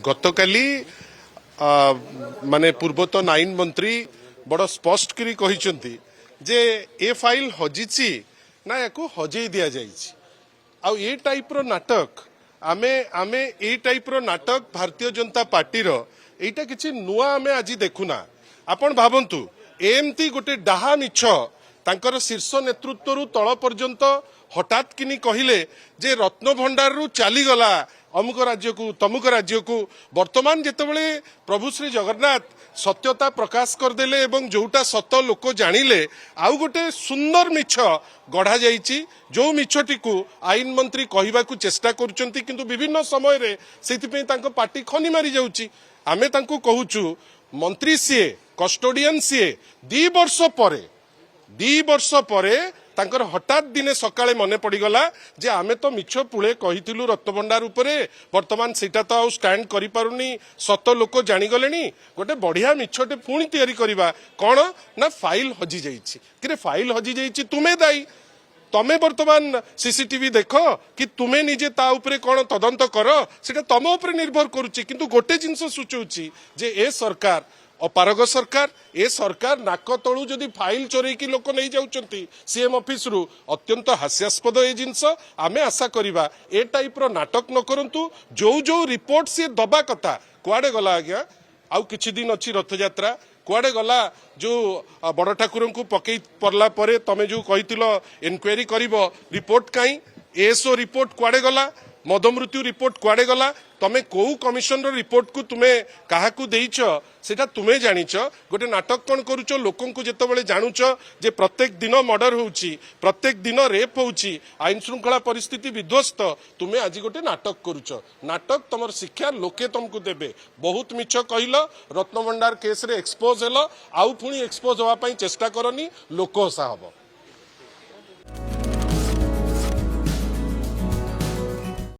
गतकाली माने पूर्वतन आईन मंत्री बड़ स्पष्ट करी कहिसंती जे ए फाइल हजिची ना याकू हजई दिया जाइछि आउ ए टाइप रो नाटक आमे आमे ए टाइप रो नाटक भारतीय जनता पार्टी रो एटा किछि नुआ आमे आज देखुना आपण भाबंतु एमती गोटे डाहा मिछ तांकर शीर्ष नेतृत्व रु तळ पर्यंत हठात किनी कहिले जे रत्न भंडार रु चली गला अमुक राज्य को तमुक राज्य को वर्तमान जेतेबेले प्रभु श्री जगन्नाथ सत्यता प्रकाश करदेले एवं जोटा सत लोक जानिले आउ गोटे सुंदर मिछ गढ़ा जाइछि जो मिछटी को आईन मंत्री कहिबाकू चेष्टा करूचंती किंतु विभिन्न समय रे सेति पे तांको पार्टी खनी मारी जाउछि आमे तांको कहूछु मंत्री सीए कस्टोडियन सीए 2 वर्ष परे तांकर हठात दिने सकाळे मने पड़ीगला जे आमे तो मिछ पुळे कहिथिलु रत्नभंडार उपरे वर्तमान सेटा तो आ स्टैंड करि पारुनी सत लोक जानि गलेनी गोटे बढ़िया मिछटे पुणी तयारी करिबा कोन ना फाइल हजि जाइछि किरे फाइल हजि जाइछि तुमे दाई तमे वर्तमान सीसीटीवी देखो कि तुमे निजे ता उपरे कोन तदंत करो सेटा तम उपरे निर्भर करूछि किंतु गोटे जिंस सूचौछि जे ए सरकार अपारग सरकार ए सरकार नाक तलू जदि फाइल चोरई की लोक नहीं जाउचंती सीएम ऑफिस रु अत्यंत हास्यास्पद ए जिंस आमे आशा करिबा ए टाइप रो नाटक न करंतु जो रिपोर्ट से दबा कथा कुआडे गला आज्ञा आउ किछि दिन अछि रथ यात्रा कुआडे गला जो बड़ ठाकुर को पकई परला परे तमे जो कहितिलो इन्क्वायरी करिवो रिपोर्ट काई एसओ रिपोर्ट कुआडे गला मद मृत्यु रिपोर्ट कुआडे गला तमे को कमिशन रो रिपोर्ट को तुमे काहाकू देइछ सेटा तुमे जानिछ गोटे नाटक कोन करूछ लोकन को जेतेबेले जानुछ जे प्रत्येक दिन मर्डर होउची प्रत्येक दिन रेप होउची आईन श्रृंखला परिस्थिति विध्वस्त तुमे आज गोटे नाटक करूछ नाटक तमर शिक्षा लोके तुमको देबे बहुत मिछ कहिलो रत्नभंडार केस रे एक्सपोज हेलो आउ पुणी एक्सपोज होवा पई चेष्टा करनी लोक हसा हबो।